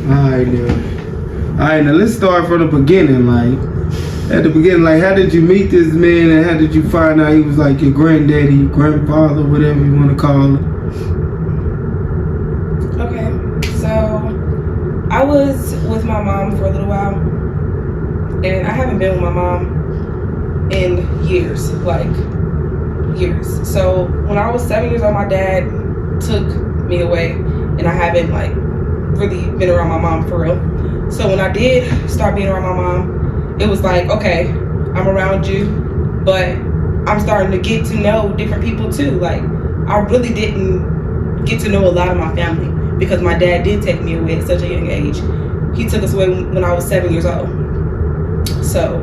Alright then. Alright, now let's start from the beginning. Like, at the beginning, like, how did you meet this man and how did you find out he was like your granddaddy, grandfather, whatever you want to call it? Okay, so I was with my mom for a little while, and I haven't been with my mom in years, like years. So when I was 7 years old, my dad took me away, and I haven't like really been around my mom for real. So when I did start being around my mom, it was like, okay, I'm around you, but I'm starting to get to know different people too. Like, I really didn't get to know a lot of my family because my dad did take me away at such a young age. He took us away when I was 7 years old. So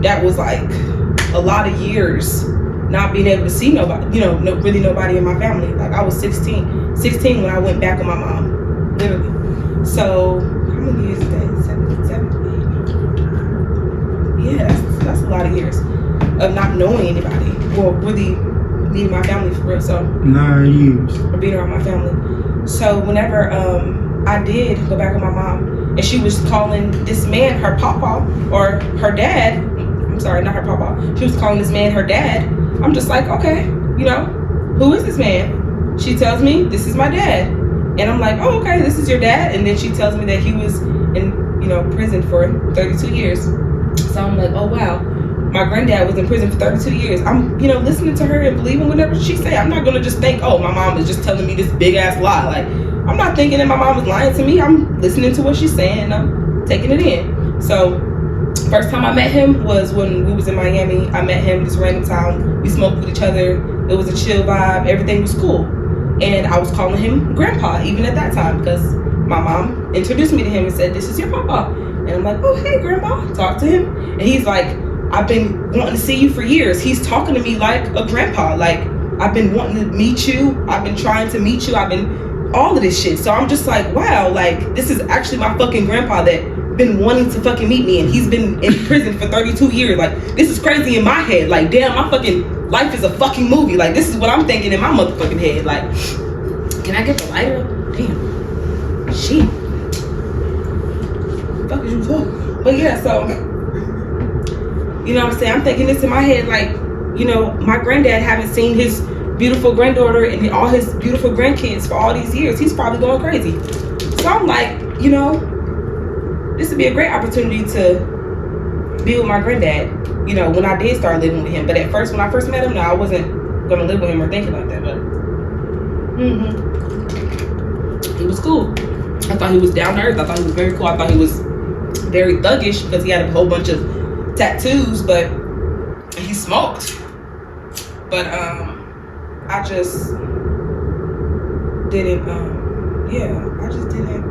that was like a lot of years not being able to see nobody, you know, really nobody in my family. Like, I was 16 when I went back with my mom, literally. So how many years is that? 7, 8? Yeah, that's a lot of years of not knowing anybody, or really meeting my family for real. So 9 years. Or being around my family. So whenever I did go back with my mom, and she was calling this man her papa, or her dad. I'm sorry, not her papa. She was calling this man her dad. I'm just like, okay, you know, who is this man? She tells me, this is my dad. And I'm like, oh, okay, this is your dad. And then she tells me that he was in, you know, prison for 32 years. So I'm like, oh, wow. My granddad was in prison for 32 years. I'm, you know, listening to her and believing whatever she say. I'm not going to just think, oh, my mom is just telling me this big ass lie. Like, I'm not thinking that my mom was lying to me. I'm listening to what she's saying and I'm taking it in. So first time I met him was when we was in Miami. I met him this random time. We smoked with each other. It was a chill vibe. Everything was cool. And I was calling him grandpa even at that time because my mom introduced me to him and said, this is your papa. And I'm like, oh, hey, grandma. Talk to him. And he's like, I've been wanting to see you for years. He's talking to me like a grandpa. Like, I've been wanting to meet you. I've been trying to meet you. I've been all of this shit. So I'm just like, wow, like, this is actually my fucking grandpa that been wanting to fucking meet me, and he's been in prison for 32 years. Like, this is crazy in my head. Like, damn, my fucking life is a fucking movie. Like, this is what I'm thinking in my motherfucking head. Like, can I get the lighter? Damn. Shit. Fuck is you for? But yeah, so, you know what I'm saying? I'm thinking this in my head, like, you know, my granddad haven't seen his beautiful granddaughter and all his beautiful grandkids for all these years. He's probably going crazy. So I'm like, you know, this would be a great opportunity to be with my granddad, you know, when I did start living with him. But at first, when I first met him, no, I wasn't going to live with him or thinking like that. But he was cool. I thought he was down to earth. I thought he was very cool. I thought he was very thuggish because he had a whole bunch of tattoos, but he smoked. But I just didn't, I just didn't.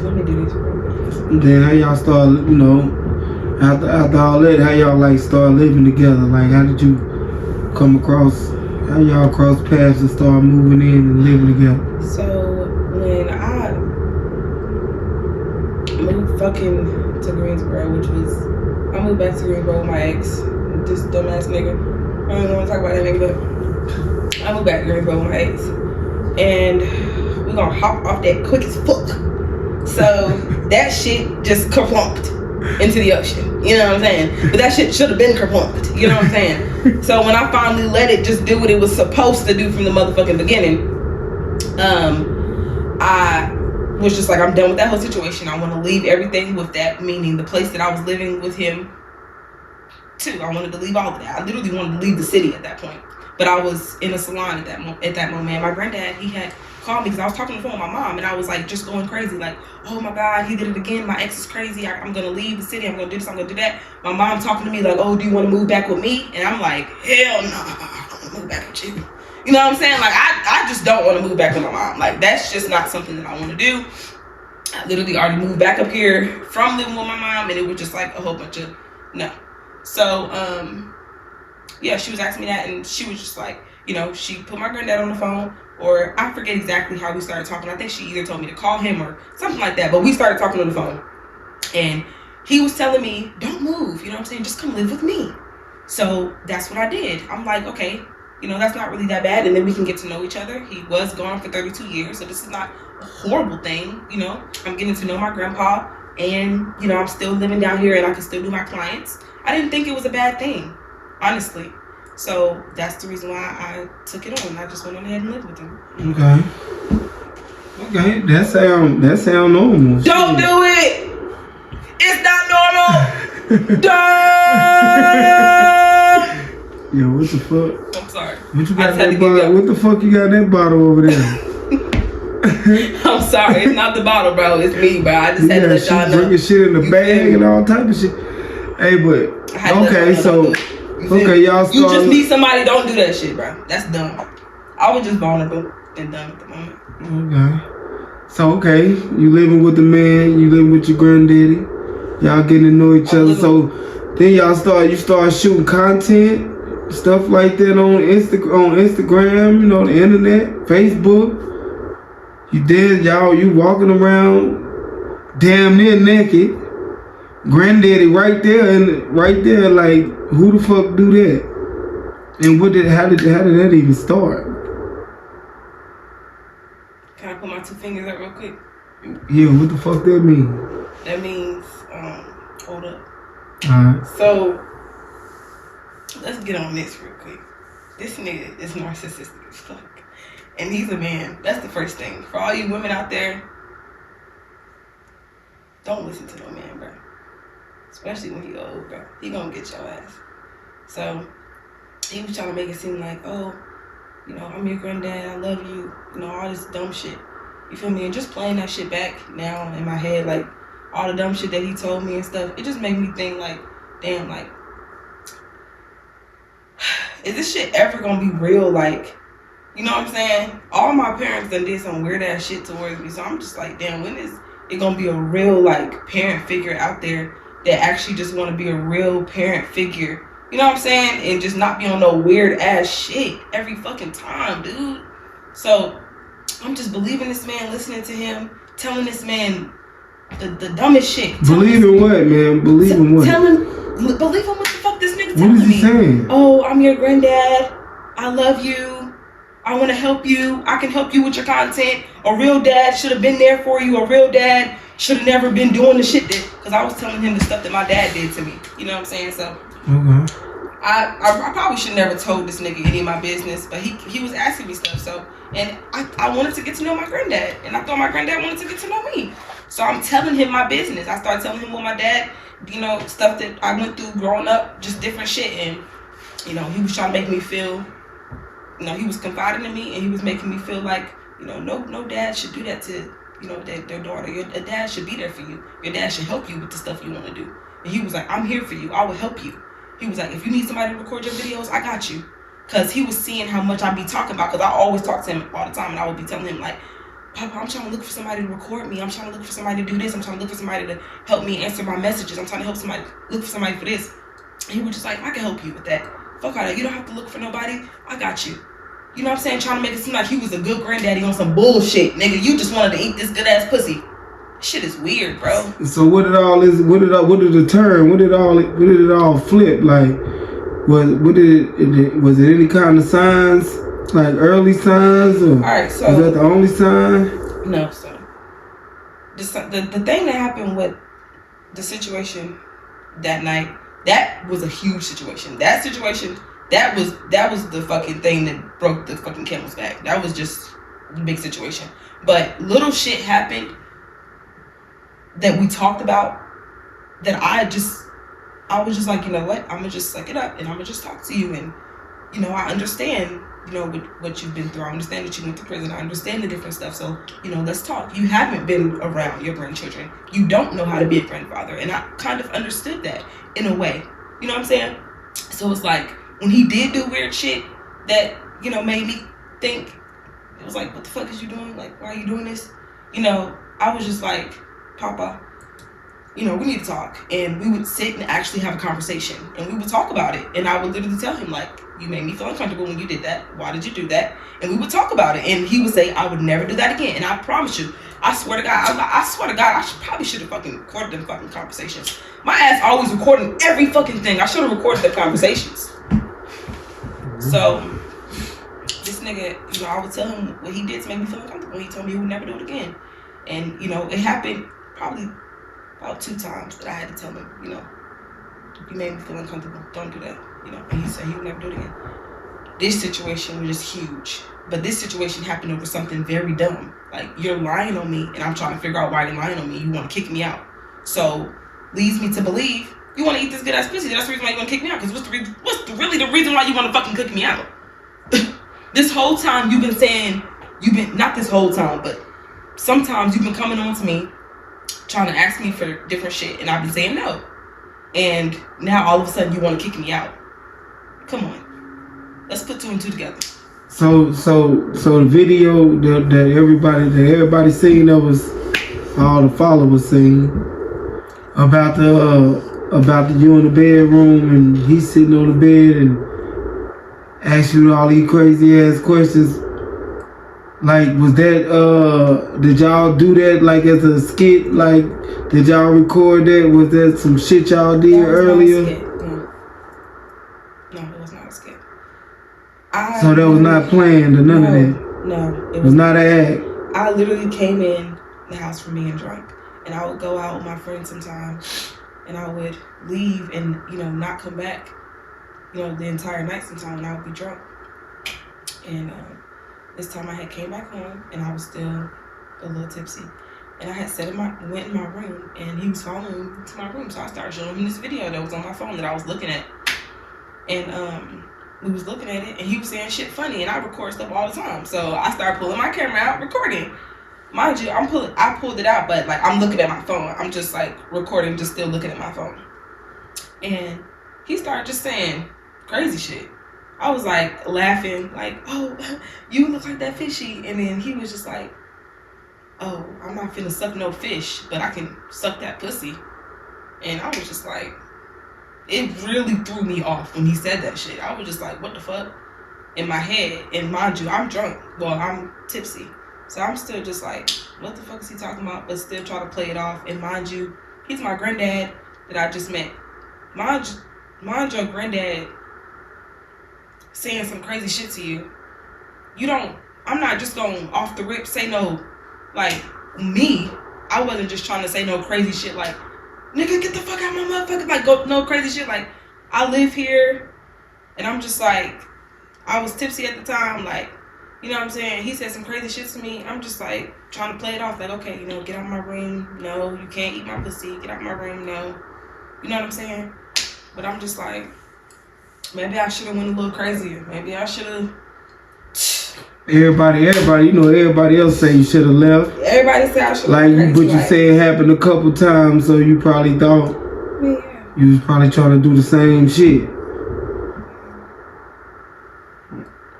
Let me do this real quick. Then how y'all start, you know, after all that, how y'all like start living together? Like, how did you come across, how y'all cross paths and start moving in and living together? So when I moved fucking to Greensboro, I moved back to Greensboro with my ex, this dumbass nigga. I don't even want to talk about that nigga, but I moved back to Greensboro with my ex. And we're gonna hop off that quick as fuck. So that shit just kerplunked into the ocean. You know what I'm saying? But that shit should have been kerplunked. You know what I'm saying? So when I finally let it just do what it was supposed to do from the motherfucking beginning, I was just like, I'm done with that whole situation. I want to leave everything with that, meaning the place that I was living with him too. I wanted to leave all of that. I literally wanted to leave the city at that point. But I was in a salon at that moment. And my granddad, he had called me because I was talking on the phone with my mom, and I was like just going crazy, like, oh my God, he did it again. My ex is crazy. I'm gonna leave the city. I'm gonna do this. I'm gonna do that. My mom talking to me like, oh, do you want to move back with me? And I'm like, hell no, I don't want to move back with you. You know what I'm saying? Like, I just don't want to move back with my mom. Like, that's just not something that I want to do. I literally already moved back up here from living with my mom, and it was just like a whole bunch of no. So yeah, she was asking me that, and she was just like, you know, she put my granddad on the phone, or I forget exactly how we started talking. I think she either told me to call him or something like that, but we started talking on the phone. And he was telling me, don't move, you know what I'm saying? Just come live with me. So that's what I did. I'm like, okay, that's not really that bad, and then we can get to know each other. He was gone for 32 years, so this is not a horrible thing, I'm getting to know my grandpa, and, I'm still living down here, and I can still do my clients. I didn't think it was a bad thing, honestly. So that's the reason why I took it on. I just went on ahead and lived with him. Okay, that sound normal. Don't do it! It's not normal! Yo, what the fuck? I'm sorry. What you got that bottle? What the fuck you got in that bottle over there? I'm sorry, it's not the bottle, bro. It's me, bro. I just had to let y'all know. Drinking shit in the bag and all type of shit. Hey, but okay, so y'all start. You just meet somebody, don't do that shit, bro. That's dumb. I was just vulnerable and dumb at the moment. Okay. So you living with the man, you living with your granddaddy, y'all getting to know each other. So then you start shooting content, stuff like that on Instagram, the internet, Facebook. You walking around damn near naked. Granddaddy right there, like, who the fuck do that? And how did that even start? Can I put my two fingers up real quick? Yeah, what the fuck that mean? That means, hold up. Alright. So, let's get on this real quick. This nigga is narcissistic as fuck. And he's a man. That's the first thing. For all you women out there, don't listen to no man, bro. Especially when he old, bro. He gonna get your ass. So, he was trying to make it seem like, oh, I'm your granddad, I love you, all this dumb shit. You feel me? And just playing that shit back now in my head, like, all the dumb shit that he told me and stuff, it just made me think, like, damn, like, is this shit ever gonna be real? Like, you know what I'm saying? All my parents done did some weird ass shit towards me, so I'm just like, damn, when is it gonna be a real, like, parent figure out there that actually just wanna be a real parent figure? You know what I'm saying? And just not be on no weird ass shit every fucking time, dude. So, I'm just believing this man, listening to him, telling this man the dumbest shit. Believe in what, man? Believe in what? Believe in what the fuck this nigga telling me. What is he saying? Oh, I'm your granddad. I love you. I want to help you. I can help you with your content. A real dad should have been there for you. A real dad should have never been doing the shit that, because I was telling him the stuff that my dad did to me. You know what I'm saying? So, I probably should never told this nigga any of my business, but he was asking me stuff. So, and I wanted to get to know my granddad, and I thought my granddad wanted to get to know me. So I'm telling him my business. I started telling him what my dad, stuff that I went through growing up, just different shit. And, he was trying to make me feel, he was confiding in me, and he was making me feel like, no dad should do that to, their daughter. Your dad should be there for you. Your dad should help you with the stuff you want to do. And he was like, I'm here for you. I will help you. He was like, if you need somebody to record your videos, I got you. Because he was seeing how much I be talking about, because I always talk to him all the time, and I would be telling him, like, Papa, I'm trying to look for somebody to record me. I'm trying to look for somebody to do this. I'm trying to look for somebody to help me answer my messages. I'm trying to look for somebody for this. And he was just like, I can help you with that. Fuck all that. You don't have to look for nobody. I got you. You know what I'm saying? Trying to make it seem like he was a good granddaddy on some bullshit. Nigga, you just wanted to eat this good ass pussy. Shit is weird, bro. So what did it all flip? Like, was it any kind of signs? Like early signs? Or alright, so was that the only sign? No, so the thing that happened with the situation that night, that was a huge situation. That situation, that was the fucking thing that broke the fucking camel's back. That was just the big situation. But little shit happened that we talked about that I was just like, you know what? I'm gonna just suck it up and I'm gonna just talk to you. And, I understand, what you've been through. I understand that you went to prison. I understand the different stuff. So, let's talk. You haven't been around your grandchildren. You don't know how to be a grandfather. And I kind of understood that in a way. You know what I'm saying? So it's like, when he did do weird shit that, made me think, it was like, what the fuck is you doing? Like, why are you doing this? I was just like, Papa, we need to talk. And we would sit and actually have a conversation. And we would talk about it. And I would literally tell him, like, you made me feel uncomfortable when you did that. Why did you do that? And we would talk about it. And he would say, I would never do that again. And I promise you, I swear to God, I probably should have fucking recorded them fucking conversations. My ass always recording every fucking thing. I should have recorded the conversations. So, nigga, you know, I would tell him what he did to make me feel uncomfortable. He told me he would never do it again. And, you know, it happened probably about 2 times that I had to tell him, you know, you made me feel uncomfortable. Don't do that. You know, and he said he would never do it again. This situation was just huge. But this situation happened over something very dumb. Like, you're lying on me, and I'm trying to figure out why you're lying on me. You want to kick me out. So, leads me to believe you want to eat this good ass pussy. That's the reason why you want to kick me out. Because what's really the reason why you want to fucking kick me out? This whole time you've been saying, not this whole time, but sometimes you've been coming on to me, trying to ask me for different shit, and I've been saying no. And now all of a sudden you want to kick me out. Come on. Let's put 2 and 2 together. So the video that everybody seen, that was all the followers seen about the you in the bedroom and he's sitting on the bed and asking you all these crazy ass questions. Like, was that did y'all do that like as a skit? Like, did y'all record that? Was that some shit y'all did earlier? No, it was not a skit. So that was not planned or none of that? No, it was not an act. I literally came in the house from being drunk, and I would go out with my friends sometimes, and I would leave and, you know, not come back, you know, the entire night sometime, and I would be drunk. And this time I had came back home, and I was still a little tipsy. And I had went in my room, and he was following me to my room, so I started showing him this video that was on my phone that I was looking at. And we was looking at it, and he was saying shit funny, and I record stuff all the time. So I started pulling my camera out, recording. Mind you, I pulled it out, but like I'm looking at my phone. I'm just like recording, just still looking at my phone. And he started just saying crazy shit. I was like laughing, like, oh, you look like that fishy. And then he was just like, oh, I'm not finna suck no fish, but I can suck that pussy. And I was just like, it really threw me off when he said that shit. I was just like, what the fuck? In my head. And mind you, I'm drunk. Well, I'm tipsy. So I'm still just like, what the fuck is he talking about? But still try to play it off. And mind you, he's my granddad that I just met. Mind your granddad saying some crazy shit to you. I'm not just going off the rip say no, like me. I wasn't just trying to say no crazy shit like, nigga, get the fuck out of my motherfucker. Like, go no crazy shit. Like, I live here, and I'm just like, I was tipsy at the time. Like, you know what I'm saying? He said some crazy shit to me. I'm just like trying to play it off. Like, okay, you know, get out of my room. No, you can't eat my pussy. Get out of my room. No, you know what I'm saying? But I'm just like, maybe I should have went a little crazier. Maybe I should have. Everybody, you know, everybody else say you should have left. Everybody say I should have left. Like, but you say it happened a couple times, so you probably thought you was probably trying to do the same shit.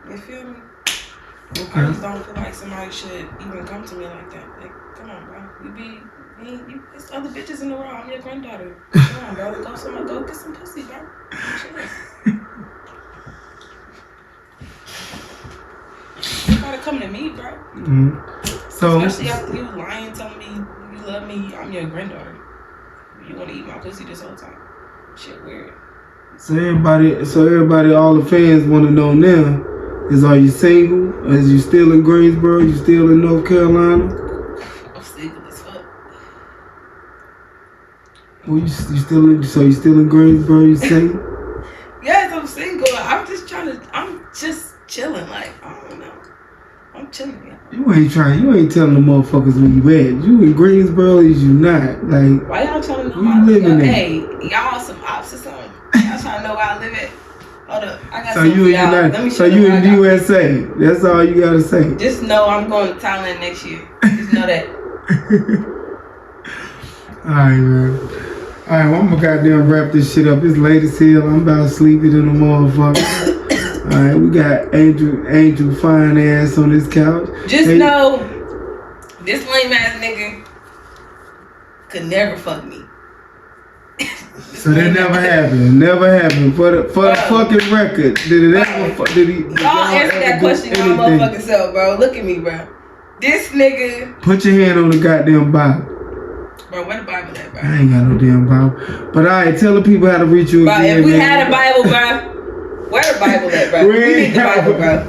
You feel me? Okay. I just don't feel like somebody should even come to me like that. Like, come on, bro. There's other bitches in the world. I'm your granddaughter. Come on, bro. Go get some pussy, bro. You gotta come to me, bro. Mm-hmm. So, especially after you lying, telling me you love me, I'm your granddaughter. You want to eat my pussy this whole time? Shit, weird. So everybody, all the fans want to know now is: are you single? Is you still in Greensboro? You still in North Carolina? I'm single as fuck. Well, you still in Greensboro? You single? Yes, I'm single. I'm just chilling. Like, I don't know. I'm chilling. You ain't telling the motherfuckers where you at. You in Greensboro, is you not? Like, why y'all trying to know where you living at? Hey, y'all some ops or something. Y'all trying to know where I live at? Hold up, I got so you in United? So you in the USA? That's all you gotta say. Just know I'm going to Thailand next year. Just know that. Alright, man. Alright, well, I'm gonna goddamn wrap this shit up. It's late as hell. I'm about sleepy than a motherfucker. Alright, we got Angel fine ass on this couch. Just know, this lame ass nigga could never fuck me. So that never happened. Never happened. For the fucking record, did it ever? Y'all answer that question your motherfucking self, bro. Look at me, bro. This nigga. Put your hand on the goddamn Bible. Bro, where the Bible at, bro? I ain't got no damn Bible. But alright, tell the people how to reach you bro, again. If we had a Bible, bro, where the Bible at, bro? We need the Bible, bro.